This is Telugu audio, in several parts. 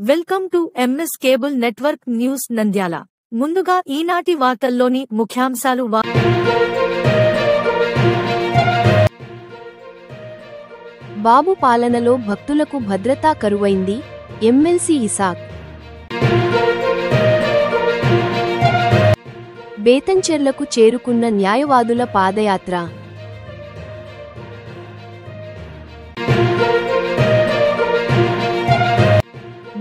Welcome to MS cable network news Nandyal. ముందుగా ఈనాటి వార్తల్లోని ముఖ్యాంశాలు. బాబు పాలనలో భక్తులకు భద్రతా కరువైంది. ఎమ్మెల్సీ ఇసాక్. బేతంచెర్లకు చేరుకున్న న్యాయవాదుల పాదయాత్ర.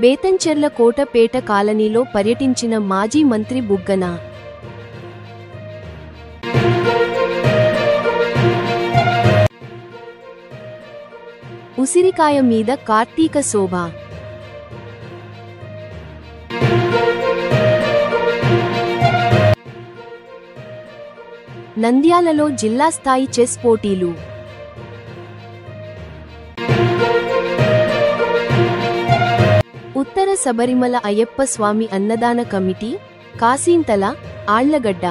బేతంచెర్ల కోటపేట కాలనీలో పర్యటించిన మాజీ మంత్రి బుగ్గన. ఉసిరికాయ మీద కార్తీక శోభ. నంద్యాలలో జిల్లా స్థాయి చెస్ పోటీలు. ఉత్తర శబరిమల అయ్యప్ప స్వామి అన్నదాన కమిటీ, కాసింతల, ఆళ్లగడ్డ.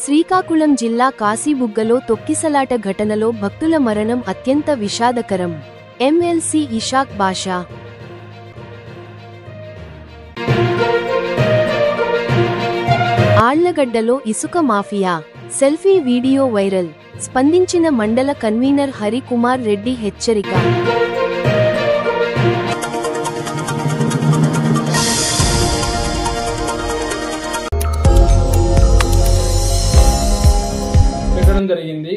శ్రీకాకుళం జిల్లా కాశీబుగ్గలో తొక్కిసలాట ఘటనలో భక్తుల మరణం అత్యంత విషాదకరం. ఎమ్మెల్సీ ఇషాక్ బాషా. ఆళ్లగడ్డలో ఇసుక మాఫియా. Selfie video viral. స్పందించిన మండల కన్వీనర్ హరికుమార్ రెడ్డి హెచ్చరిక. పెట్టడం జరిగింది.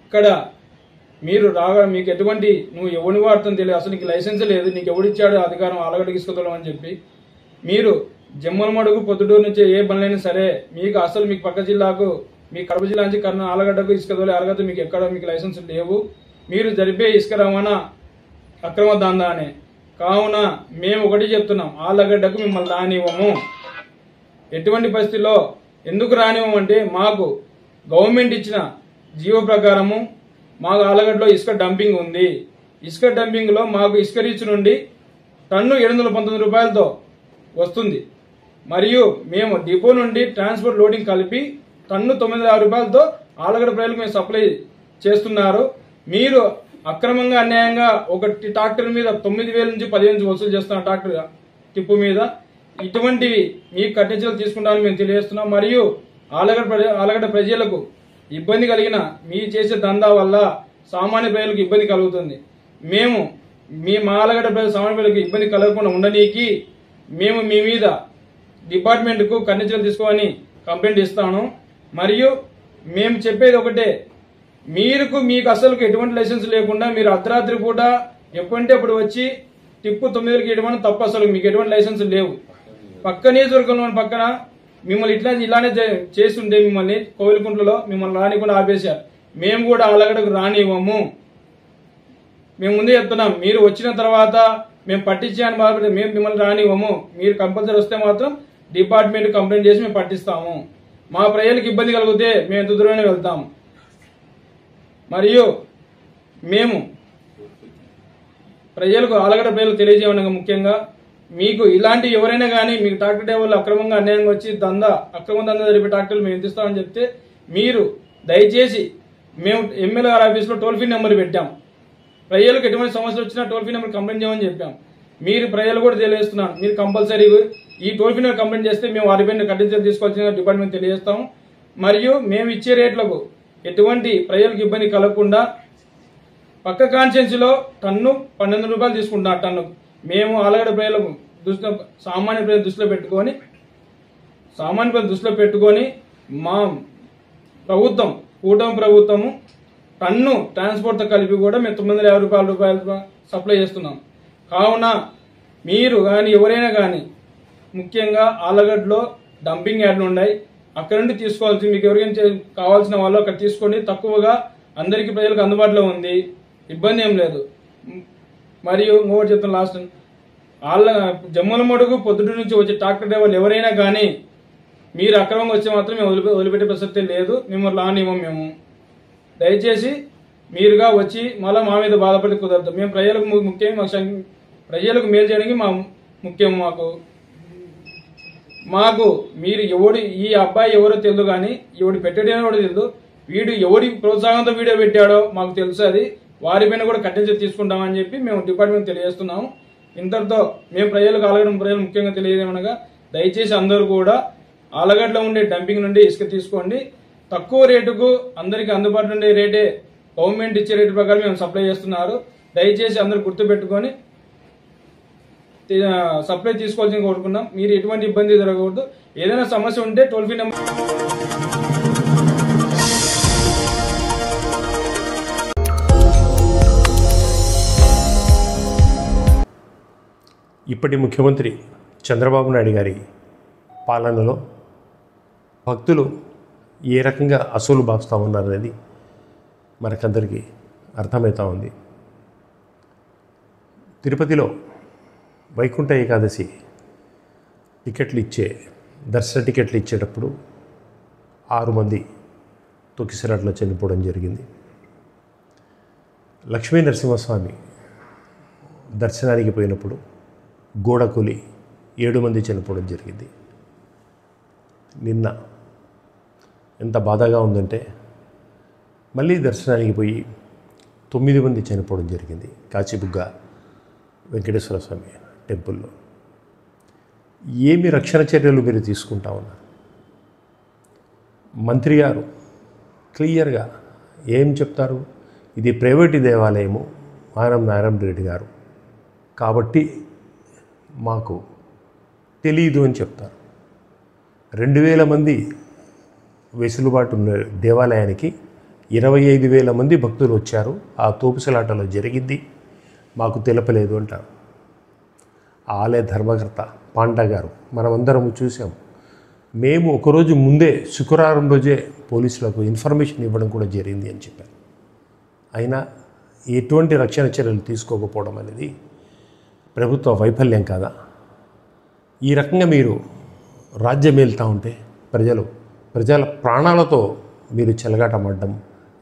ఇక్కడ మీరు రాగా మీకు ఎటువంటి నువ్వు ఎవరిని వాడుతుందో తెలియదు, అసలు నీకు లైసెన్స్ లేదు, నీకు ఎవడిచ్చాడు అధికారం ఆలగడ్డ తీసుకెళ్తాం అని చెప్పి మీరు జమ్మలమడుగు పొద్దుటూరు నుంచి ఏ పనులైనా సరే మీకు అసలు మీకు పక్క జిల్లాకు మీ కడప జిల్లా నుంచి ఆలగడ్డకు ఇసుక తోలే అర్హత మీకు ఎక్కడ మీకు లైసెన్స్ లేవు. మీరు జరిపే ఇసుక రవాణా అక్రమ దందానే. కావున మేము ఒకటి చెప్తున్నాం, ఆలగడ్డకు మిమ్మల్ని రానివ్వము. ఎటువంటి పరిస్థితుల్లో ఎందుకు రానివ్వమంటే మాకు గవర్నమెంట్ ఇచ్చిన జీవో ప్రకారము మాకు ఆలగడ్డలో ఇసుక డంపింగ్ ఉంది. ఇసుక డంపింగ్లో మాకు ఇసుక రీచ్ నుండి టన్ను 719 రూపాయలతో వస్తుంది. మరియు మేము డిపో నుండి ట్రాన్స్పోర్ట్ లోడింగ్ కలిపి టన్ను 96 రూపాయలతో ఆలగడ్డ ప్రజలకు మేము సప్లై చేస్తున్నారు. మీరు అక్రమంగా అన్యాయంగా ఒక ట్రాక్టర్ మీద 9,000 నుంచి 10,000 వసూలు చేస్తున్నారు ట్రాక్టర్ టిప్పు మీద. ఇటువంటివి మీకు కఠిన తీసుకుంటామని మేము తెలియజేస్తున్నాం. మరియు ఆలగడ్డ ప్రజలకు ఇబ్బంది కలిగిన మీ చేసే దందా వల్ల సామాన్య ప్రజలకు ఇబ్బంది కలుగుతుంది. మేము మా ఆలగడ్డ ప్రజలు సామాన్య ప్రజలకు ఇబ్బంది కలగకుండా ఉండనీకి మేము మీ మీద డిపార్ట్మెంట్కు కఠిన తీసుకోమని కంప్లైంట్ ఇస్తాను. మరియు మేము చెప్పేది ఒకటే, మీకు అసలు ఎటువంటి లైసెన్స్ లేకుండా మీరు అర్ధరాత్రి పూట ఎప్పుడంటే అప్పుడు వచ్చి టిప్పు 9,000కి ఇవ్వడం తప్పు. అసలు మీకు ఎటువంటి లైసెన్స్ లేవు. పక్క నియోజకవర్గంలో పక్కన మిమ్మల్ని ఇలానే చేస్తుంటే మిమ్మల్ని కోవిలకుంట్లలో మిమ్మల్ని రానికుండా ఆపేశారు. మేము కూడా ఆలగడ్డకు రానివ్వము. మేము ముందే చెప్తున్నాం, మీరు వచ్చిన తర్వాత మేము పట్టించామని బాధపడితే మేము మిమ్మల్ని రానివ్వము. మీరు కంపల్సరీ వస్తే మాత్రం డిపార్ట్మెంట్ కంప్లైంట్ చేసి మేము పట్టిస్తాము. మా ప్రజలకు ఇబ్బంది కలిగితే మేము ఎంత దూరమైనా వెళ్తాము. మరియు మేము ప్రజలకు ఆలగడ్డ ప్రజలకు తెలియజేయమనగా ముఖ్యంగా మీకు ఇలాంటి ఎవరైనా కానీ మీకు ట్రాక్టర్ డ్రైవర్లు అక్రమంగా అన్యాయంగా వచ్చి అక్రమ దందా జరిపే ట్రాక్టర్లు మేము ఇస్తామని చెప్తే మీరు దయచేసి మేము ఎమ్మెల్యే గారి ఆఫీస్లో టోల్ ఫ్రీ నెంబర్ పెట్టాం. ప్రజలకు ఎటువంటి సమస్యలు వచ్చినా టోల్ ఫ్రీ నెంబర్ కంప్లైంట్ చేయమని చెప్పాం. మీరు ప్రజలు కూడా తెలియజేస్తున్నాను, మీరు కంపల్సరీ ఈ టోల్ ఫ్రీ నెంబర్ కంప్లైంట్ చేస్తే మేము వారిపైన కఠిన చర్యలు తీసుకోవాల్సిన డిపార్ట్మెంట్ తెలియజేస్తాము. మరియు మేము ఇచ్చే రేట్లకు ఎటువంటి ప్రజలకు ఇబ్బంది కలగకుండా పక్క కాన్స్టిట్యున్సీలో టన్ను 12 రూపాయలు తీసుకుంటున్నాం టన్నుకు. మేము ఆలగడ్డ ప్రజలకు సామాన్య ప్రజలు దృష్టిలో పెట్టుకొని మా ప్రభుత్వం కూటమి ప్రభుత్వము టన్ను ట్రాన్స్పోర్ట్తో కలిపి కూడా మేము 950 రూపాయలు సప్లై చేస్తున్నాం. కావున మీరు కానీ ఎవరైనా కానీ ముఖ్యంగా ఆలగడ్డలో డంపింగ్ యార్డ్లు ఉన్నాయి, అక్కడ నుండి తీసుకోవాల్సి మీకు ఎవరికైనా కావాల్సిన వాళ్ళు అక్కడ తీసుకోండి. తక్కువగా అందరికీ ప్రజలకు అందుబాటులో ఉంది, ఇబ్బంది ఏం లేదు. మరియు ఇంకోటి చెప్తాను లాస్ట్, జమ్మలమడుగు పొద్దుటూరు నుంచి వచ్చే ట్రాక్టర్ డ్రైవర్లు ఎవరైనా కానీ మీరు అక్రమంగా వచ్చే మాత్రం మేము వదిలిపెట్టే ప్రసక్తే లేదు. మిమ్మల్ని రానివ్వం. మేము దయచేసి మీరుగా వచ్చి మళ్ళీ మా మీద బాధపడి కుదరదు. మేము ప్రజలకు ముఖ్యం, ప్రజలకు మేలు చేయడానికి ముఖ్యం. మాకు మీరు ఎవడు ఈ అబ్బాయి ఎవరో తెలియదు, కానీ ఎవడు పెట్టడం కూడా తెలియదు. వీడు ఎవరి ప్రోత్సాహంతో వీడియో పెట్టాడో మాకు తెలుసు, అది వారిపైన కూడా కఠిన చర్య తీసుకుంటామని చెప్పి మేము డిపార్ట్మెంట్ తెలియజేస్తున్నాము. ఇంతటితో మేము ప్రజలకు ఆలగడ్డ ప్రజలు ముఖ్యంగా తెలియజేయమనగా దయచేసి అందరూ కూడా ఆలగడ్డలో ఉండే డంపింగ్ నుండి ఇసుక తీసుకోండి. తక్కువ రేటుకు అందరికీ అందుబాటులో ఉండే రేటే గవర్నమెంట్ ఇచ్చే రేటు ప్రకారం మేము సప్లై చేస్తున్నారు. దయచేసి అందరూ గుర్తుపెట్టుకొని సప్లై తీసుకోవాల్సింది కోరుకున్నాం. మీరు ఎటువంటి ఇబ్బంది జరగకూడదు. ఏదైనా సమస్య ఉంటే టోల్ ఫ్రీ నెంబర్ ఇప్పటి ముఖ్యమంత్రి చంద్రబాబు నాయుడు గారి పాలనలో భక్తులు ఏ రకంగా అసూలు బాపుస్తూ ఉన్నారనేది మనకందరికీ అర్థమవుతూ ఉంది. తిరుపతిలో వైకుంఠ ఏకాదశి దర్శన టికెట్లు ఇచ్చేటప్పుడు 6 మంది తొక్కిసలాటలో చనిపోవడం జరిగింది. లక్ష్మీ నరసింహస్వామి దర్శనానికి పోయినప్పుడు గోడకూలి 7 మంది చనిపోవడం జరిగింది. నిన్న ఎంత బాధగా ఉందంటే మళ్ళీ దర్శనానికి పోయి 9 మంది చనిపోవడం జరిగింది కాచిబుగ్గ వెంకటేశ్వర స్వామి టెంపుల్లో. ఏమి రక్షణ చర్యలు మీరు తీసుకుంటా ఉన్నారు? మంత్రి గారు క్లియర్గా ఏం చెప్తారు? ఇది ప్రైవేటు దేవాలయము, ఆనం నారాయణ రెడ్డి గారు కాబట్టి మాకు తెలీదు అని చెప్తారు. 2000 మంది వెసులుబాటు ఉన్న దేవాలయానికి 25,000 మంది భక్తులు వచ్చారు. ఆ తోపుసలాటలో జరిగింది, మాకు తెలపలేదు అంటారు. ఆలయ ధర్మకర్త పాండా గారు మనమందరం చూసాం. మేము ఒకరోజు ముందే శుక్రవారం రోజే పోలీసులకు ఇన్ఫర్మేషన్ ఇవ్వడం కూడా జరిగింది అని చెప్పారు. అయినా ఎటువంటి రక్షణ చర్యలు తీసుకోకపోవడం అనేది ప్రభుత్వ వైఫల్యం కాదా? ఈ రకంగా మీరు రాజ్యం వెళ్తూ ఉంటే ప్రజల ప్రాణాలతో మీరు చెలగాటమడ్డం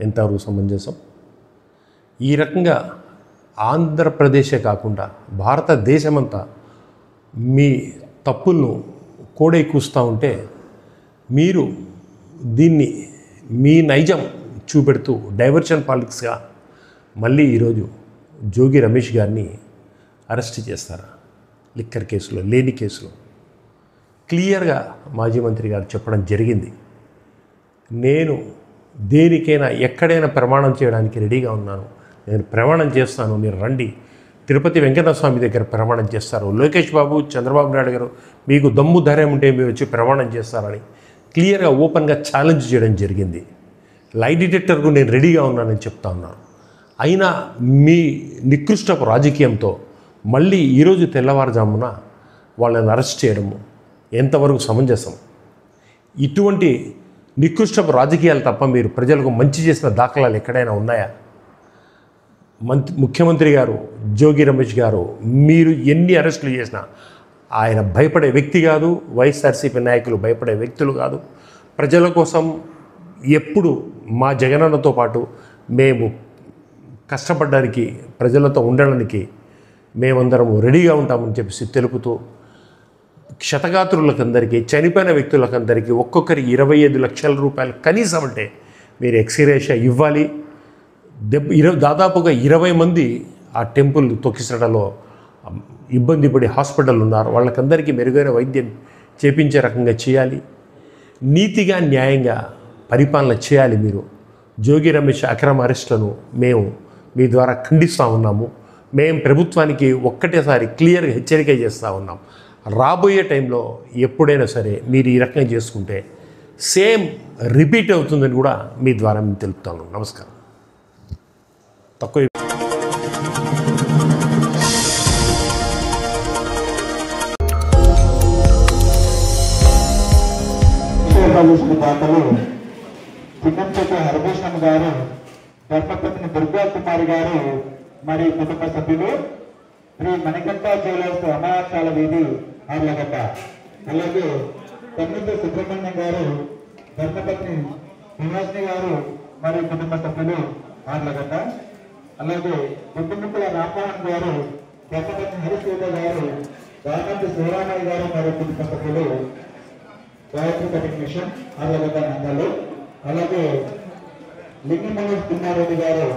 ఎంతవరకు సమంజసం? ఈ రకంగా ఆంధ్రప్రదేశే కాకుండా భారతదేశమంతా మీ తప్పులను కోడై కూస్తూ ఉంటే మీరు దీన్ని మీ నైజం చూపెడుతూ డైవర్షన్ పాలిటిక్స్గా మళ్ళీ ఈరోజు జోగి రమేష్ గారిని అరెస్ట్ చేస్తారా? లిక్కర్ కేసులో, లేని కేసులో క్లియర్గా మాజీ మంత్రి గారు చెప్పడం జరిగింది. నేను దేనికైనా ఎక్కడైనా ప్రమాణం చేయడానికి రెడీగా ఉన్నాను, నేను ప్రమాణం చేస్తాను, మీరు రండి, తిరుపతి వెంకటేశ్వర స్వామి దగ్గర ప్రమాణం చేస్తారు. లోకేష్ బాబు, చంద్రబాబు నాయుడు గారు మీకు దమ్ము ధైర్యం ఉంటే మీరు వచ్చి ప్రమాణం చేస్తారని క్లియర్గా ఓపెన్గా ఛాలెంజ్ చేయడం జరిగింది. లై డిటెక్టర్కు నేను రెడీగా ఉన్నానని చెప్తా ఉన్నాను. అయినా మీ నికృష్టపు రాజకీయంతో మళ్ళీ ఈరోజు తెల్లవారుజామున వాళ్ళని అరెస్ట్ చేయడము ఎంతవరకు సమంజసం? ఇటువంటి నికృష్టపు రాజకీయాలు తప్ప మీరు ప్రజలకు మంచి చేసిన దాఖలాలు ఎక్కడైనా ఉన్నాయా? ముఖ్యమంత్రి గారు జోగి రమేష్ గారు మీరు ఎన్ని అరెస్టులు చేసినా ఆయన భయపడే వ్యక్తి కాదు. వైఎస్ఆర్సీపీ నాయకులు భయపడే వ్యక్తులు కాదు. ప్రజల కోసం ఎప్పుడు మా జగనన్నతో పాటు మేము కష్టపడడానికి, ప్రజలతో ఉండడానికి మేమందరము రెడీగా ఉంటామని చెప్పేసి తెలుపుతూ క్షతగాత్రులకందరికీ, చనిపోయిన వ్యక్తులకందరికీ ఒక్కొక్కరికి 25 లక్షల రూపాయలు కనీసం అంటే మీరు ఎక్స్గ్రేషియా ఇవ్వాలి. దాదాపుగా 20 మంది ఆ టెంపుల్ తొక్కిసడలో ఇబ్బంది పడి హాస్పిటల్ ఉన్నారు. వాళ్ళకందరికీ మెరుగైన వైద్యం చేపించే రకంగా చేయాలి. నీతిగా, న్యాయంగా పరిపాలన చేయాలి. మీరు జోగి రమేష్ అక్రమ అరెస్టులను మేము మీ ద్వారా ఖండిస్తూ ఉన్నాము. మేము ప్రభుత్వానికి ఒక్కటేసారి క్లియర్గా హెచ్చరిక చేస్తూ ఉన్నాం. రాబోయే టైంలో ఎప్పుడైనా సరే మీరు ఈ రకంగా చేసుకుంటే సేమ్ రిపీట్ అవుతుందని కూడా మీ ద్వారా మేము తెలుపుతాను. నమస్కారం. తక్కువ దాతలు చిన్నంపేట హరిభూషణం గారు, ధర్మపత్ని దుర్గా కుమారి గారు మరియు కుటుంబ సభ్యులు, శ్రీ మణికంఠ జ్యువెలర్స్ అమాయాశాల వీధి ఆర్లగడ్డ, అలాగే తమ్మింది సుబ్రహ్మణ్యం గారు, ధర్మపత్ని నివాసిని గారు మరియు కుటుంబ సభ్యులు ఆర్లగడ్డ, అలాగే గుడ్డుముక్కల రామ్మోహన్ గారు, ధర్మపత్ని హరిశ్రీత గారు, రామంతి శివరామయ్య గారు మరియు కుటుంబ సభ్యులు గాయత్రి కటింగ్ మిషన్ ఆర్లగడ్డ నందలు, అలాగే లింగ మనోజ్ కుమార్ రెడ్డి గారు,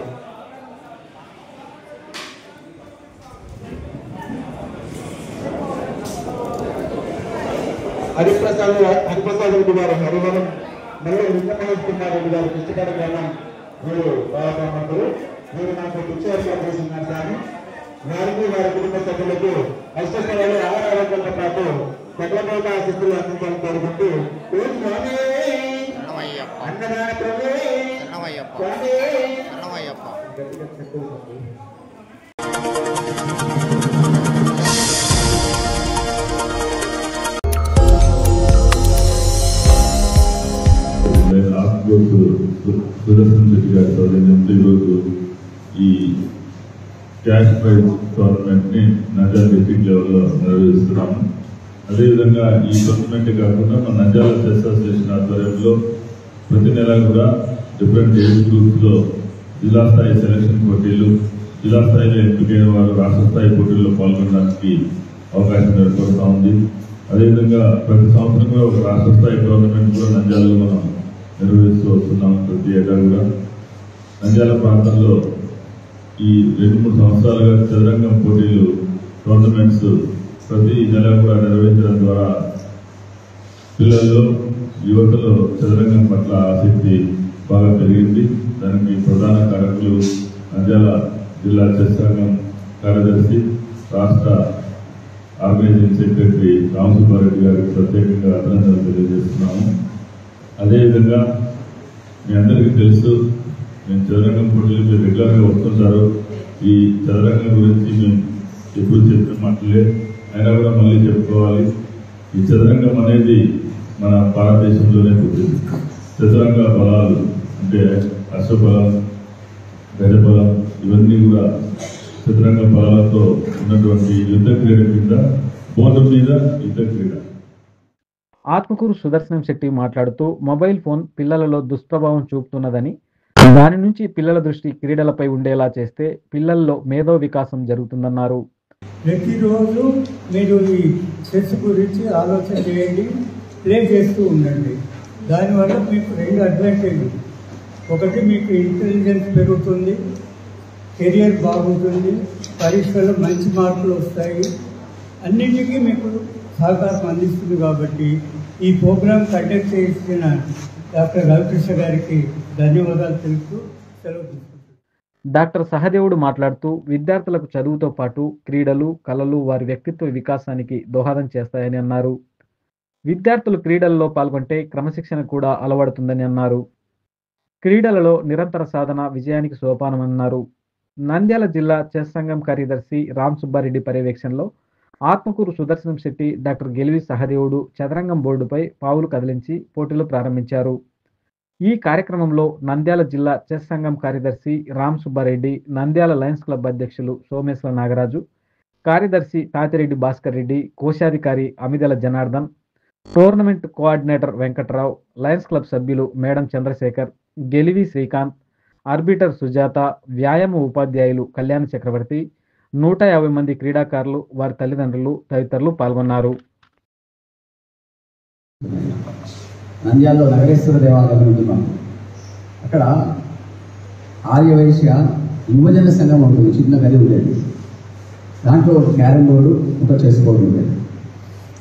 హరిప్రసాద్ రెడ్డి గారు హరివరం, మళ్ళీ లింగ మనోజ్ కుమార్ రెడ్డి గారు కృష్ణగడ గ్రామం వీరు బాబామకులు. వీరు నాకు పిచ్చారుగా చేస్తున్నారు సార్. వారికి వారి కుటుంబ సభ్యులకు అష్టస్థలాలు ఆహారాలతో పాటు సకలమైన ఆశిస్తులు అందించాలని కోరుకుంటూ అన్నదాన ప్రభు సుదర్శన్ రెడ్డి గారి సౌజన్యంతో ఈరోజు ఈ క్యాష్ ప్రైజ్ టోర్నమెంట్ ని నంద్యాల డిస్ట్రిక్ట్ లెవెల్లో నిర్వహిస్తున్నాము. అదేవిధంగా ఈ టోర్నమెంట్ కాకుండా మన నంద్యాల చెస్ అసోసియేషన్ ఆధ్వర్యంలో ప్రతి నెల కూడా డిఫరెంట్ ఏజ్ గ్రూప్స్ లో జిల్లా స్థాయి సెలక్షన్ పోటీలు, జిల్లా స్థాయిలో ఎంపికైన వారు రాష్ట్ర స్థాయి పోటీల్లో పాల్గొనడానికి అవకాశం ఏర్పడుతూ ఉంది. అదేవిధంగా ప్రతి సంవత్సరం కూడా ఒక రాష్ట్ర స్థాయి టోర్నమెంట్ కూడా నంద్యాలలో మనం నిర్వహిస్తూ వస్తున్నాం. ప్రతి ఏటా కూడా నంద్యాల ప్రాంతంలో ఈ 2-3 సంవత్సరాలుగా చదరంగం పోటీలు టోర్నమెంట్స్ ప్రతి నెల కూడా నిర్వహించడం ద్వారా పిల్లల్లో యువతలో చదరంగం పట్ల ఆసక్తి బాగా పెరిగింది. దానికి ప్రధాన కారకులు నంద్యాల జిల్లా చెస్ సంఘం కార్యదర్శి, రాష్ట్ర ఆర్గనైజింగ్ సెక్రటరీ రామసుబ్బారెడ్డి గారికి ప్రత్యేకంగా అభినందనలు తెలియజేస్తున్నాము. అదేవిధంగా మీ అందరికీ తెలుసు, మేము చదరంగం పోటీలు మీరు రెగ్యులర్గా వస్తుంటారు. ఈ చదరంగం గురించి మేము ఎప్పుడు చెప్పిన మాటలే అయినా కూడా మళ్ళీ చెప్పుకోవాలి. ఈ చదరంగం అనేది మన భారతదేశంలోనే పుట్టింది. చతురంగ బలాలు అంటే అశ్వబలం, గజబలం ఇవన్నీ కూడా చతురంగ బలాలతో ఉన్నటువంటి యుద్ధ క్రీడ కింద బోధం మీద యుద్ధ క్రీడ. ఆత్మకూరు సుదర్శనం శెట్టి మాట్లాడుతూ మొబైల్ ఫోన్ పిల్లలలో దుష్ప్రభావం చూపుతున్నదని, దాని నుంచి పిల్లల దృష్టి క్రీడలపై ఉండేలా చేస్తే పిల్లల్లో మేధో వికాసం జరుగుతుందన్నారు. ప్రతిరోజు మీరు ఈ చెస్ గురించి ఆలోచన చేయండి, ప్లే చేస్తూ ఉండండి. దానివల్ల మీకు 2 అడ్వాంటేజ్. ఒకటి, మీకు ఇంటెలిజెన్స్ పెరుగుతుంది, కెరియర్ బాగుంటుంది, పరీక్షలో మంచి మార్కులు వస్తాయి, అన్నింటికీ మీకు సహకారం అందిస్తుంది. కాబట్టి ఈ ప్రోగ్రాం కండక్ట్ చేసిన డాక్టర్ రవికృష్ణ గారికి ధన్యవాదాలు తెలుపుతూ సెలవు తీసుకుంటున్నాను. డాక్టర్ సహదేవుడు మాట్లాడుతూ విద్యార్థులకు చదువుతో పాటు క్రీడలు, కళలు వారి వ్యక్తిత్వ వికాసానికి దోహదం చేస్తాయని అన్నారు. విద్యార్థులు క్రీడల్లో పాల్గొంటే క్రమశిక్షణ కూడా అలవడుతుందని అన్నారు. క్రీడలలో నిరంతర సాధన విజయానికి సోపానమన్నారు. నంద్యాల జిల్లా చెస్ సంఘం కార్యదర్శి రామ్ సుబ్బారెడ్డి పర్యవేక్షణలో ఆత్మకూరు సుదర్శనం శెట్టి, డాక్టర్ గెలివి సహదేవుడు చదరంగం బోర్డుపై పావులు కదిలించి పోటీలు ప్రారంభించారు. ఈ కార్యక్రమంలో నంద్యాల జిల్లా చెస్ సంఘం కార్యదర్శి రామ్ సుబ్బారెడ్డి, నంద్యాల లయన్స్ క్లబ్ అధ్యక్షులు సోమేశ్వర నాగరాజు, కార్యదర్శి తాతిరెడ్డి భాస్కర్ రెడ్డి, కోశాధికారి Amidala Janardhan, tournament coordinator Venkatrao, lions club సభ్యులు మేడం చంద్రశేఖర్, గెలివి శ్రీకాంత్, ఆర్బిటర్ సుజాత, వ్యాయామ ఉపాధ్యాయులు కళ్యాణ చక్రవర్తి, 150 మంది క్రీడాకారులు, వారి తల్లిదండ్రులు తదితరులు పాల్గొన్నారు. నంద్యాలలో నగరేశ్వర దేవాలయం ఉంటున్నాం. అక్కడ ఆర్యవైశ్య యువజన సంఘం ఉంటుంది, చిన్న గది ఉండేది. దాంట్లో ఒక క్యారమ్ బోర్డు, ఒక చెస్ బోర్డు ఉండేది.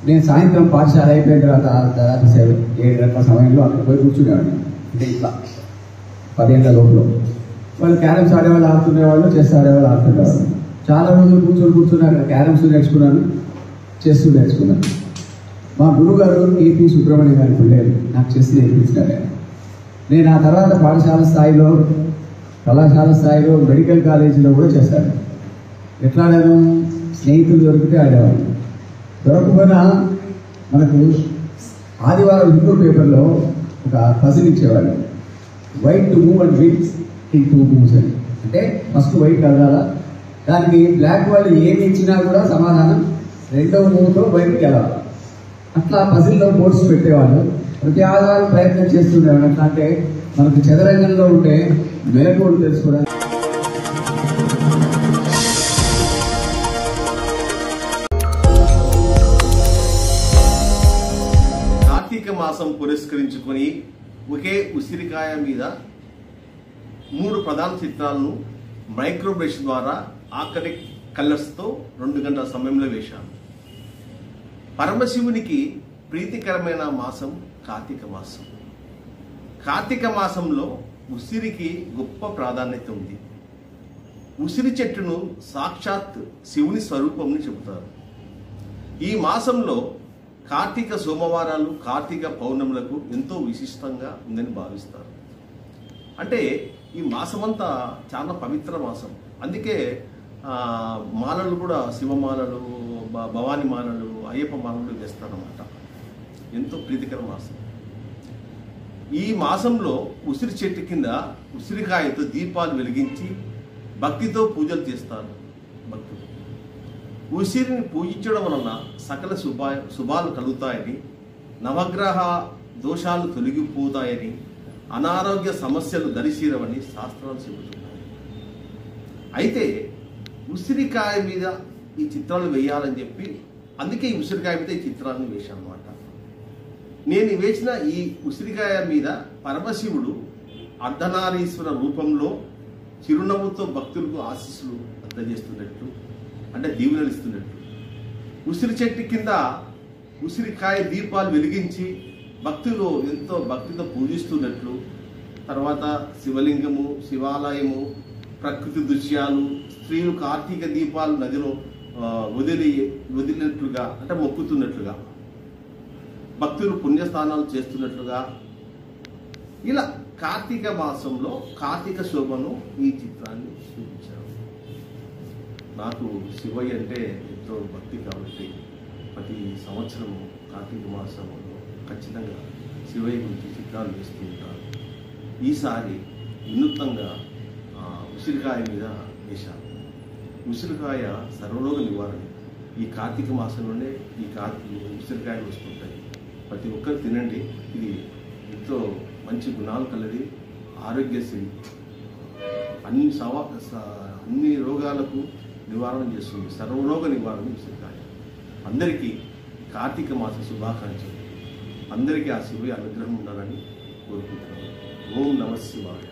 నేను సాయంత్రం పాఠశాల అయిపోయిన తర్వాత దాదాపు 7 గంటల సమయంలో అక్కడ పోయి కూర్చునేవాడిని. అంటే ఇట్లా 10 ఏళ్ల లోపల వాళ్ళు క్యారమ్స్ ఆడేవాళ్ళు ఆడుతుండేవాళ్ళు, చెస్ ఆడేవాళ్ళు ఆడుతుండేవాళ్ళు. చాలా రోజులు కూర్చొని అక్కడ క్యారమ్స్ నేర్చుకున్నాను, చెస్ నేర్చుకున్నాను. మా గురువుగారు ఏపీ సుబ్రహ్మణ్యం గారి పిల్లలు నాకు చెస్ నేర్పించినారు. నేను ఆ తర్వాత పాఠశాల స్థాయిలో, కళాశాల స్థాయిలో, మెడికల్ కాలేజీలో కూడా చేశాను. ఎట్లా ఆడాను? స్నేహితులు దొరికితే ఆడేవాళ్ళు, దొరకకపోయినా మనకు ఆదివారం హిందూ పేపర్లో ఒక పజిల్ ఇచ్చేవాళ్ళు. White to move and wins in 2 moves అని. అంటే ఫస్ట్ వైట్ కదలాలా, దానికి బ్లాక్ వాళ్ళు ఏమి ఇచ్చినా కూడా సమాధానం 2వ మూవ్తో వైట్ గెలవాలి. అట్లా పజిల్లో బోర్డ్స్ పెట్టేవాళ్ళు. ప్రతి ఆధారం ప్రయత్నం చేస్తుండేవాళ్ళు. అట్లా అంటే మనకు చదరంగంలో ఉంటే మెలకువలు తెలుసుకోవడానికి. కార్తీక మాసం పురస్కరించుకొని ఒకే ఉసిరికాయ మీద 3 ప్రధాన చిత్రాలను మైక్రోబ్రష్ ద్వారా ఆర్కిటెక్ట్ కలర్స్తో 2 గంటల సమయంలో వేశాను. పరమశివునికి ప్రీతికరమైన మాసం కార్తీక మాసం. కార్తీక మాసంలో ఉసిరికి గొప్ప ప్రాధాన్యత ఉంది. ఉసిరి చెట్టును సాక్షాత్ శివుని స్వరూపంని చెబుతారు. ఈ మాసంలో కార్తీక సోమవారాలు, కార్తీక పౌర్ణములకు ఎంతో విశిష్టంగా ఉందని భావిస్తారు. అంటే ఈ మాసమంతా చాలా పవిత్ర మాసం. అందుకే మాలలు కూడా శివమాలలు, భవానీ మాలలు, అయ్యప్ప మాలలు వేస్తారన్నమాట. ఎంతో ప్రీతికర మాసం. ఈ మాసంలో ఉసిరి చెట్టు కింద ఉసిరికాయతో దీపాలు వెలిగించి భక్తితో పూజలు చేస్తారు భక్తులు. ఉసిరిని పూజించడం వలన సకల శుభాలు కలుగుతాయని, నవగ్రహ దోషాలు తొలగిపోతాయని, అనారోగ్య సమస్యలు దరిశీరవని శాస్త్రాలు చెబుతున్నాయి. అయితే ఉసిరికాయ మీద ఈ చిత్రాలు వేయాలని చెప్పి అందుకే ఈ ఉసిరికాయ మీద ఈ చిత్రాలను వేశాను అన్నమాట. నేను వేసిన ఈ ఉసిరికాయ మీద పరమశివుడు అర్ధనారీశ్వర రూపంలో చిరునవ్వుతో భక్తులకు ఆశీస్సులు అందజేస్తున్నట్లు, అంటే దీవెనలు ఇస్తున్నట్లు, ఉసిరి చెట్టు కింద ఉసిరికాయ దీపాలు వెలిగించి భక్తులు ఎంతో భక్తితో పూజిస్తున్నట్లు, తర్వాత శివలింగము, శివాలయము, ప్రకృతి దృశ్యాలు, స్త్రీలు కార్తీక దీపాలు నదిలో వదిలినట్లుగా, అంటే మొక్కుతున్నట్లుగా, భక్తులు పుణ్యస్థానాలు చేస్తున్నట్లుగా, ఇలా కార్తీక మాసంలో కార్తీక శోభను ఈ చిత్రాన్ని చూపించారు. నాకు శివయ్య అంటే ఎంతో భక్తి కాబట్టి ప్రతి సంవత్సరం కార్తీక మాసంలో ఖచ్చితంగా శివయ్య గురించి చిత్రాలు వేస్తూ ఉంటారు. ఈసారి వినూత్నంగా ఉసిరికాయ మీద వేశాను. ఉసిరికాయ సర్వరోగ నివారణ. ఈ కార్తీక మాసంలోనే ఈ ఉసిరికాయలు వస్తుంటాయి. ప్రతి ఒక్కరు తినండి. ఇది ఎంతో మంచి గుణాలు కలది, ఆరోగ్యశ్రీ, అన్ని రోగాలకు నివారణ చేస్తుంది. సర్వరోగ నివారణ ఉసిరికాయ. అందరికీ కార్తీక మాస శుభాకాంక్షలు. అందరికీ ఆ శివుడి అనుగ్రహం ఉండాలని కోరుకుంటున్నాను. ఓం నమః శివాయ.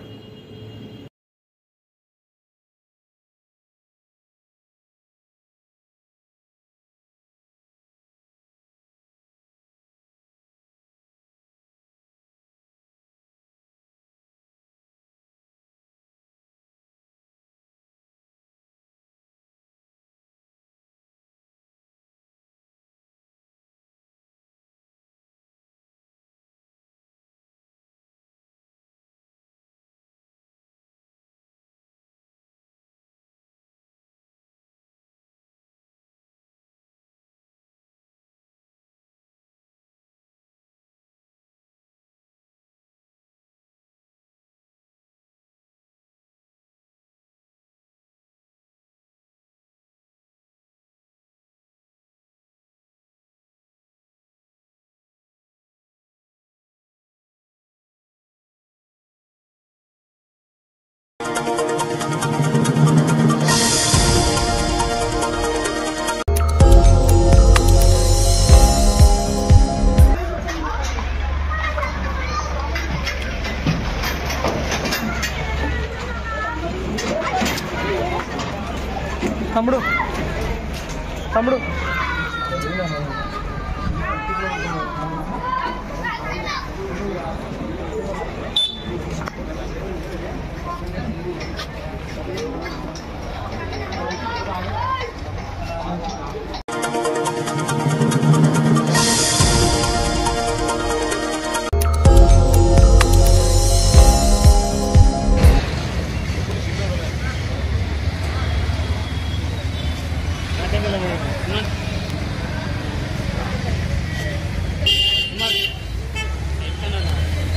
తమ్ముడు తమ్ముడు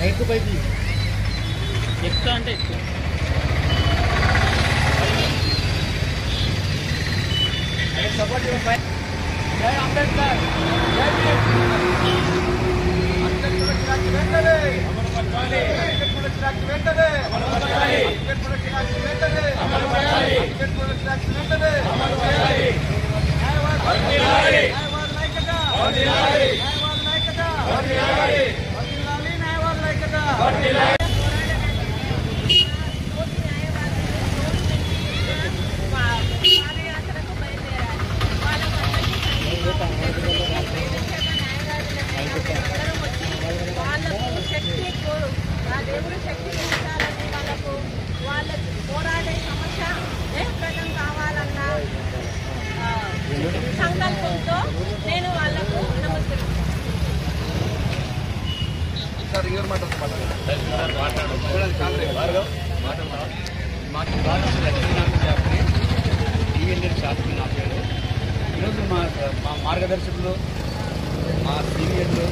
ఎక్కువ పైకి ఎక్కువ అంటే ఎక్కువ సపోర్ట్ జై అంబేద్కర్ మార్గదర్శకులు, మా సీనియర్లు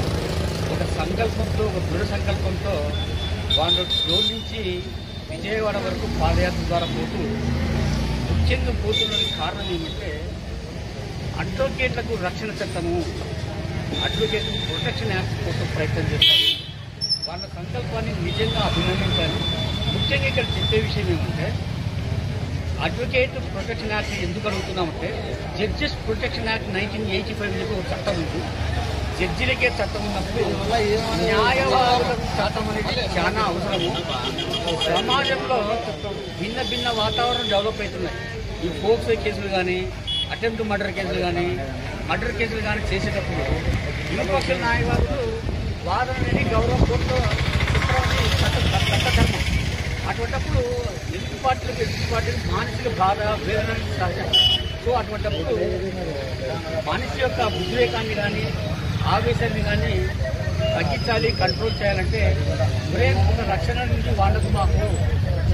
ఒక సంకల్పంతో, ఒక దృఢ సంకల్పంతో వాళ్ళు రోడ్ నుంచి విజయవాడ వరకు పాదయాత్ర ద్వారా పోతూ ముఖ్యంగా పోతున్న కారణం ఏమంటే అడ్వకేట్లకు రక్షణ చట్టము, అడ్వకేట్ ప్రొటెక్షన్ యాక్ట్ కోసం ప్రయత్నం చేస్తాము. వాళ్ళ సంకల్పాన్ని నిజంగా అభినందించాలి. ముఖ్యంగా ఇక్కడ చెప్పే విషయం ఏమంటే అడ్వకేట్ ప్రొటెక్షన్ యాక్ట్ ఎందుకు అడుగుతున్నామంటే జడ్జెస్ ప్రొటెక్షన్ యాక్ట్ 1985 ఒక చట్టం ఉంది. జడ్జిలకే చట్టం ఉన్నప్పుడు న్యాయవాదులకు చట్టం అనేది చాలా అవసరము. సమాజంలో భిన్న భిన్న వాతావరణం డెవలప్ అవుతున్నాయి. ఈ ఫోక్సో కేసులు కానీ, అటెంప్ట్ మర్డర్ కేసులు కానీ, మర్డర్ కేసులు కానీ చేసేటప్పుడు ఇరుపక్ష న్యాయవాదులు వాదనని గౌరవ కోర్టులో చట్టధర్మం. అటువంటిప్పుడు ఎదుటి పార్టీలకు మానసిక బాధ, వేదన సహజం. సో అటువంటిప్పుడు మనిషి యొక్క ఉద్రేకాన్ని కానీ, ఆవేశాన్ని కానీ తగ్గించాలి, కంట్రోల్ చేయాలంటే బ్రెయిన్ ఒక రక్షణ నుంచి వాళ్లకు మాకు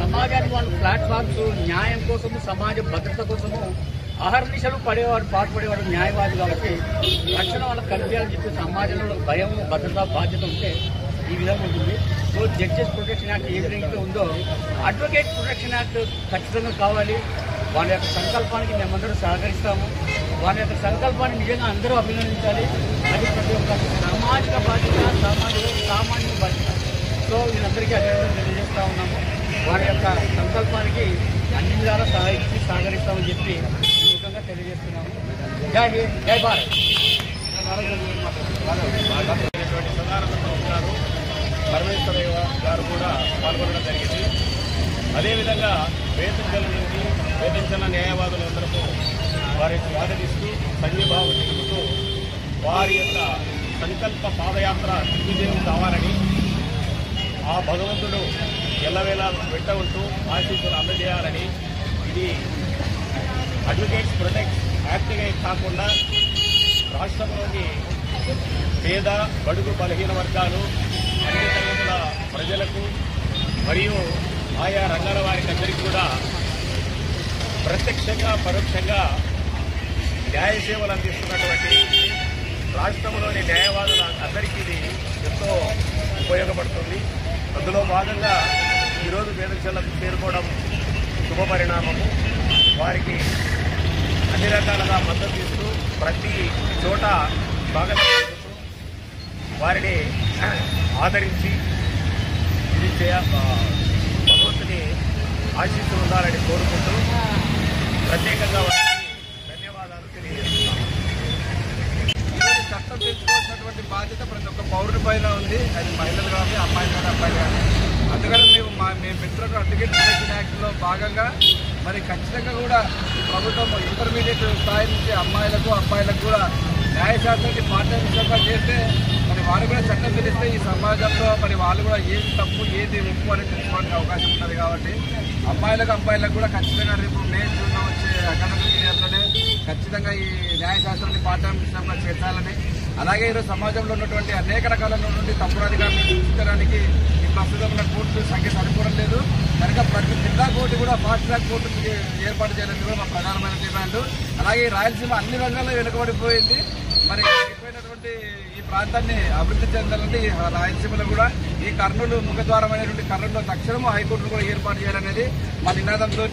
సమాజానికి వాళ్ళు ప్లాట్ఫామ్స్ న్యాయం కోసము, సమాజ భద్రత కోసము అహర్నిశలు పాటుపడేవాడు న్యాయవాది. కాబట్టి రక్షణ వాళ్ళకి కల్పించాలని చెప్పి సమాజంలో భయం, భద్రత, బాధ్యత ఉంటే ఈ విధంగా ఉంటుంది. సో జడ్జెస్ ప్రొటెక్షన్ యాక్ట్ ఏ విధంగా ఉందో అడ్వకేట్ ప్రొటెక్షన్ యాక్ట్ ఖచ్చితంగా కావాలి. వాళ్ళ యొక్క సంకల్పానికి మేమందరూ సహకరిస్తాము. వాళ్ళ యొక్క సంకల్పాన్ని నిజంగా అందరూ అభినందించాలి. అది ప్రతి ఒక్క సామాజిక బాధ్యత, సామాన్య బాధ్యత. సో వీళ్ళందరికీ అభినందనలు తెలియజేస్తూ ఉన్నాము. వారి యొక్క సంకల్పానికి అన్ని విధాలా సహకరిస్తామని చెప్పి ముఖ్యంగా తెలియజేస్తున్నాము. జై హింద్, జై భారత్. సదానందంతో ఉన్నారు. పరమేశ్వరయ్య గారు కూడా పాల్గొనడం జరిగింది. అదేవిధంగా వేధించిన న్యాయవాదులందరూ వారి స్వాగతిస్తూ సంఘీభావం తెలుపుతూ వారి యొక్క సంకల్ప పాదయాత్ర దిగ్విజయం కావాలని ఆ భగవంతుడు ఎల్లవేళ వెంట ఉంటూ ఆశీస్సులు అందజేయాలని, ఇది అడ్వకేట్స్ ప్రొటెక్ట్ యాక్ట్గా కాకుండా రాష్ట్రంలోని పేద, బడుగు, బలహీన వర్గాలు, అన్ని తరగతుల ప్రజలకు మరియు ఆయా రంగాల వారికి అందరికీ కూడా ప్రత్యక్షంగా, పరోక్షంగా న్యాయ సేవలు అందిస్తున్నటువంటి రాష్ట్రంలోని న్యాయవాదుల అందరికీ ఇది ఎంతో ఉపయోగపడుతుంది. అందులో భాగంగా ఈరోజు వేదచలకు చేరుకోవడం శుభపరిణామము. వారికి అన్ని రకాలుగా మద్దతు ఇస్తూ ప్రతి చోట భాగస్వామ్యం వారిని ఆదరించి ఇది భగవంతుని ఆశీస్సులు ఉండాలని కోరుకుంటూ ప్రత్యేకంగా వారికి ధన్యవాదాలు తెలియజేస్తున్నాను. చట్టం తెచ్చుకోవాల్సినటువంటి బాధ్యత ప్రతి ఒక్క పౌరుడి పైన ఉంది. అది మహిళలు కానీ, అమ్మాయిలు కానీ, అబ్బాయిలు కానీ. అందుకని మేము పెట్టుకున్న అడ్వకేట్ ప్రొటెక్షన్ యాక్ట్లో భాగంగా మరి ఖచ్చితంగా కూడా ప్రభుత్వం ఇంటర్మీడియట్ స్థాయి నుంచి అమ్మాయిలకు, అబ్బాయిలకు కూడా న్యాయశాస్త్రానికి పాఠ్యాంశంగా చేస్తే మరి వారు కూడా చట్టం తెలిస్తే ఈ సమాజంలో మరి వాళ్ళు కూడా ఏది తప్పు, ఏది ఒప్పు అని తెలుసుకోవడానికి అవకాశం ఉంటుంది. కాబట్టి అమ్మాయిలకు, అబ్బాయిలకు కూడా ఖచ్చితంగా రేపు మే, జూన్లో వచ్చే అకాడమిక్ ఇయర్లోనే ఖచ్చితంగా ఈ న్యాయశాస్త్రాన్ని పాఠ్యాంశంగా చేర్చాలని, అలాగే ఈరోజు సమాజంలో ఉన్నటువంటి అనేక రకాల నుండి తప్పురాధికారులను సృష్టించడానికి ఈ ప్రస్తుతం ఉన్న కోర్టు సంఖ్య సరిపోవడం లేదు. కనుక ప్రతి జిల్లా కోర్టు కూడా ఫాస్ట్ ట్రాక్ కోర్టు ఏర్పాటు చేయాలని కూడా మా ప్రధానమైన డిమాండ్. అలాగే రాయలసీమ అన్ని రంగాల్లో వెనుకబడిపోయింది. మరి అయిపోయినటువంటి ఈ ప్రాంతాన్ని అభివృద్ధి చెందాలంటే ఈ రాయలసీమలో కూడా ఈ కర్నూలు ముఖద్వారమైనటువంటి కర్నూలులో తక్షణము హైకోర్టును కూడా ఏర్పాటు చేయాలనేది మా నినాదంతో,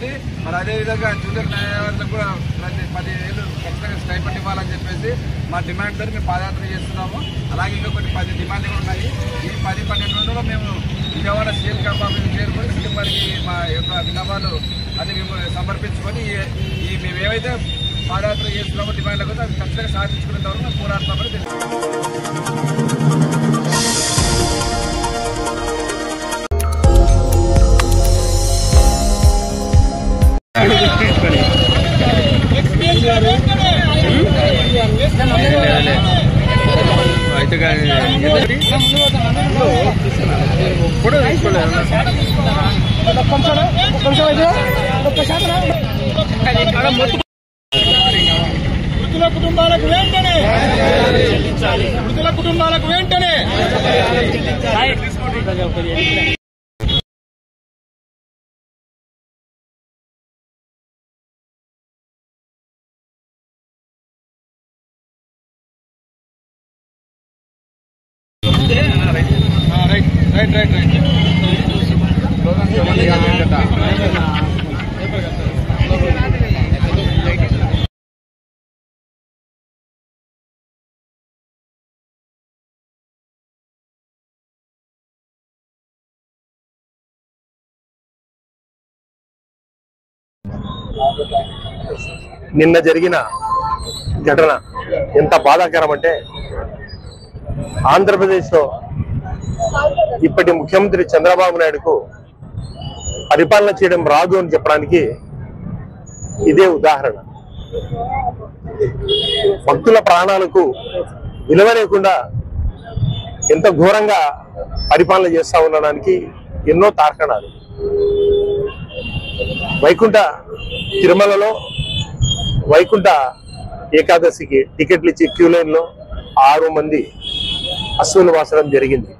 మరి అదేవిధంగా జూనియర్ న్యాయవాదులకు కూడా ప్రతి 10,000 ఖచ్చితంగా స్టైపెండ్ ఇవ్వాలని చెప్పేసి మా డిమాండ్తో మేము పాదయాత్ర చేస్తున్నాము. అలాగే ఇంకా కొన్ని 10 డిమాండ్లు కూడా ఉన్నాయి. ఈ 10-12 రోజుల్లో మేము విజయవాడ సీఎం క్యాంప్ ఆఫీస్ చేరుకొని సీఎం వారికి మా యొక్క విన్నపాలు అది మేము సమర్పించుకొని మేము ఏవైతే పాదయాత్ర చేస్తున్నామో డిమాండ్ల కోసం అది ఖచ్చితంగా సాధించుకునేంత వరకు మేము పోరాడతామని మృతుల కుటుంబాలకు వెంటనే మృతుల కుటుంబాలకు వెంటనే నిన్న జరిగిన ఘటన ఎంత బాధాకరం అంటే, ఆంధ్రప్రదేశ్లో ఇప్పటి ముఖ్యమంత్రి చంద్రబాబు నాయుడుకు పరిపాలన చేయడం రాదు అని చెప్పడానికి ఇదే ఉదాహరణ. భక్తుల ప్రాణాలకు విలువ లేకుండా ఎంత ఘోరంగా పరిపాలన చేస్తా ఉండడానికి ఎన్నో తార్కాణాలు. వైకుంఠ తిరుమలలో వైకుంఠ ఏకాదశికి టికెట్లు ఇచ్చి క్యూ లైన్లో 6 మంది అశ్వులు వాసడం జరిగింది.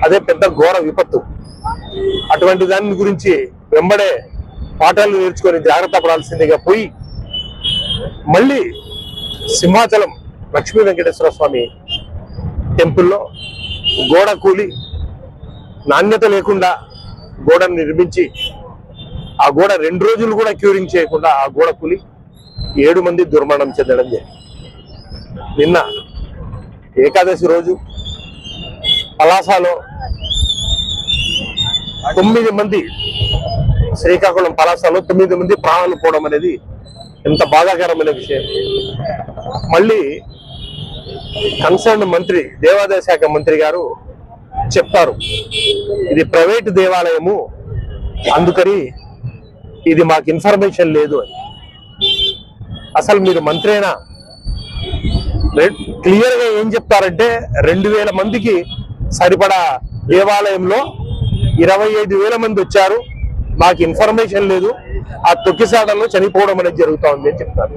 అదే పెద్ద ఘోర విపత్తు. అటువంటి దాని గురించి వెంబడే పాఠాలు నేర్చుకొని జాగ్రత్త పడాల్సిందిగా పోయి మళ్ళీ సింహాచలం లక్ష్మీ వెంకటేశ్వర స్వామి టెంపుల్లో గోడ కూలి నాణ్యత లేకుండా గోడను నిర్మించి ఆ గోడ 2 రోజులు కూడా క్యూరింగ్ చేయకుండా ఆ గోడ కూలి 7 మంది దుర్మరణం చెందడం జరిగింది. నిన్న ఏకాదశి రోజు పలాసలో 9 మంది, శ్రీకాకుళం పలాసలో 9 మంది ప్రాణాలు పోవడం అనేది ఎంత బాధాకరమైన విషయం. మళ్ళీ కన్సర్న్ మంత్రి, దేవాదాయ శాఖ మంత్రి గారు చెప్తారు ఇది ప్రైవేట్ దేవాలయము, అందుకని ఇది మాకు ఇన్ఫర్మేషన్ లేదు అని. అసలు మీరు మంత్రేనా? క్లియర్ గా ఏం చెప్తారంటే 2000 మందికి సరిపడా దేవాలయంలో 25,000 మంది వచ్చారు, మాకు ఇన్ఫర్మేషన్ లేదు, ఆ తొక్కిసాటల్లో చనిపోవడం అనేది జరుగుతూ ఉంది అని చెప్తారు.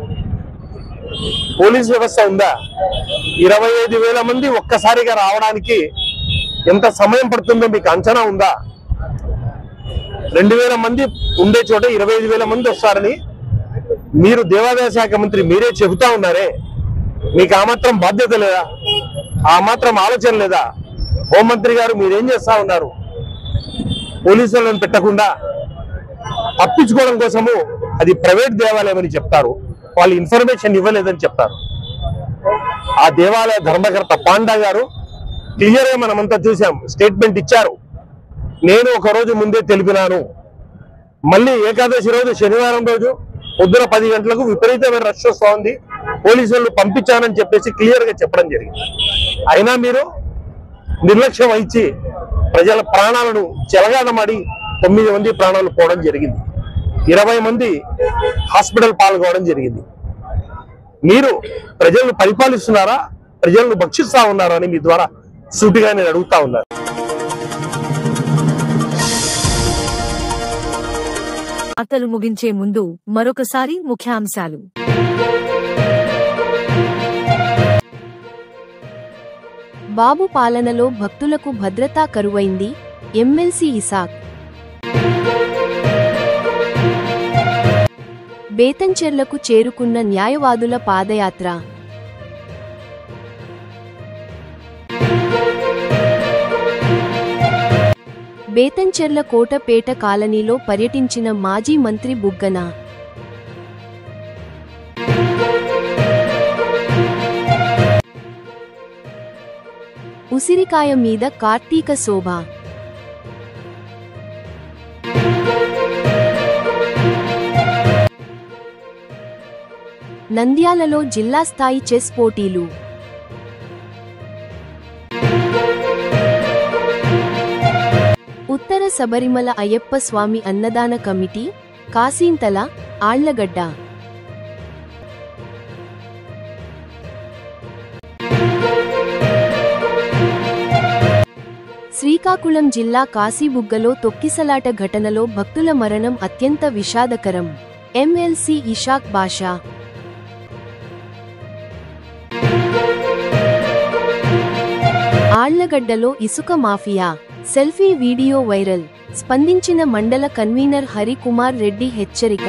పోలీస్ వ్యవస్థ ఉందా? 25,000 మంది ఒక్కసారిగా రావడానికి ఎంత సమయం పడుతుందో మీకు అంచనా ఉందా? 2,000 మంది ఉండే చోట 25,000 మంది వస్తారని మీరు దేవాదాయ శాఖ మంత్రి మీరే చెబుతా ఉన్నారే, మీకు ఆ మాత్రం బాధ్యత లేదా? ఆ మాత్రం ఆలోచన లేదా? హోంమంత్రి గారు మీరేం చేస్తా ఉన్నారు? పోలీసులను పెట్టకుండా తప్పించుకోవడం కోసము అది ప్రైవేట్ దేవాలయం అని చెప్తారు, వాళ్ళు ఇన్ఫర్మేషన్ ఇవ్వలేదని చెప్తారు. ఆ దేవాలయ ధర్మకర్త పాండా గారు క్లియర్ గా మనమంతా చూసాం, స్టేట్మెంట్ ఇచ్చారు, నేను ఒక రోజు ముందే తెలిపినాను. మళ్ళీ ఏకాదశి రోజు శనివారం రోజు పొద్దున 10 గంటలకు విపరీతమైన రష్ వస్తూ ఉంది, పోలీసులు పంపించానని చెప్పేసి క్లియర్ గా చెప్పడం జరిగింది. అయినా మీరు నిర్లక్ష్యం వహించి ప్రజల ప్రాణాలను చెలగాటమాడి 9 మంది ప్రాణాలు పోవడం జరిగింది, 20 మంది హాస్పిటల్ పాల్గొనడం జరిగింది. మీరు ప్రజలను పరిపాలిస్తున్నారా, ప్రజలను భక్షిస్తా ఉన్నారా అని మీ ద్వారా సూటిగా నేను అడుగుతా ఉన్నారు. వార్తలు ముగించే ముందు మరొకసారి ముఖ్యాంశాలు. బాబు పాలనలో భక్తులకు భద్రతా కరువైంది, ఎమ్మెల్సీ ఇసాక్. బేతంచెర్లకు చేరుకున్న న్యాయవాదుల పాదయాత్ర. బేతంచెర్ల కోటపేట కాలనీలో పర్యటించిన మాజీ మంత్రి బుగ్గన. ఉసిరికాయ మీద కార్తీక శోభ. నంద్యాలలో జిల్లా స్థాయి చెస్ పోటీలు. ఉత్తర శబరిమల అయ్యప్ప స్వామి అన్నదాన కమిటీ, కాసింతల, ఆళ్లగడ్డ. శ్రీకాకుళం జిల్లా కాశీబుగ్గలో తొక్కిసలాట ఘటనలో భక్తుల మరణం అత్యంత విషాదకరం, ఎమ్మెల్సీ ఇషాక్ బాషా. ఆళ్లగడ్డలో ఇసుక మాఫియా, సెల్ఫీ వీడియో వైరల్. స్పందించిన మండల కన్వీనర్ హరికుమార్ రెడ్డి హెచ్చరిక.